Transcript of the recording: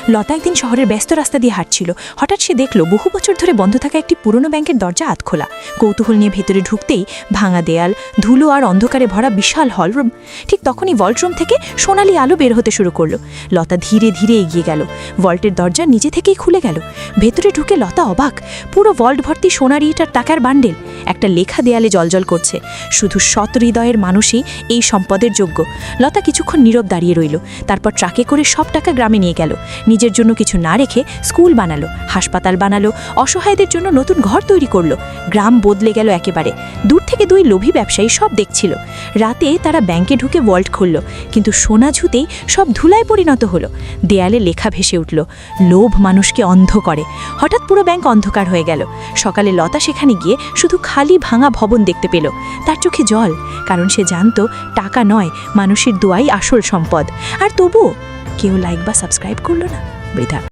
লতা একদিন শহরের ব্যস্ত রাস্তা দিয়ে হাঁটছিল। হঠাৎ সে দেখল বহু বছর ধরে বন্ধ থাকা একটি পুরনো ব্যাংকের দরজা আধ খোলা। কৌতূহল নিয়ে ভেতরে ঢুকতেই ভাঙা দেয়াল, ধুলো আর অন্ধকারে ভরা বিশাল হলরুম। ঠিক তখনই ভল্টরুম থেকে সোনালি আলো বের হতে শুরু করলো। লতা ধীরে ধীরে এগিয়ে গেল। ভল্টের দরজা নিজে থেকেই খুলে গেল। ভেতরে ঢুকে লতা অবাক। পুরো ভল্ট ভর্তি সোনার ইট আর টাকার বান্ডেল। একটা লেখা দেয়ালে জলজল করছে, শুধু সৎ হৃদয়ের মানুষই এই সম্পদের যোগ্য। লতা কিছুক্ষণ নীরব দাঁড়িয়ে রইল। তারপর ট্রাকে করে সব টাকা গ্রামে নিয়ে গেল। নিজের জন্য কিছু না রেখে স্কুল বানালো, হাসপাতাল বানালো, অসহায়দের জন্য নতুন ঘর তৈরি করলো। গ্রাম বদলে গেল একেবারে। দূর থেকে দুই লোভী ব্যবসায়ী সব দেখছিল। রাতে তারা ব্যাংকে ঢুকে ভল্ট খুলল, কিন্তু সোনা ঝুতেই সব ধুলায় পরিণত হলো। দেয়ালে লেখা ভেসে উঠল, লোভ মানুষকে অন্ধ করে। হঠাৎ পুরো ব্যাংক অন্ধকার হয়ে গেল। সকালে লতা সেখানে গিয়ে শুধু খালি ভাঙা ভবন দেখতে পেল। তার চোখে জল, কারণ সে জানত টাকা নয়, মানুষের দোয়াই আসল সম্পদ। আর তবুও কেউ লাইক বা সাবস্ক্রাইব করলো না। বৃথা।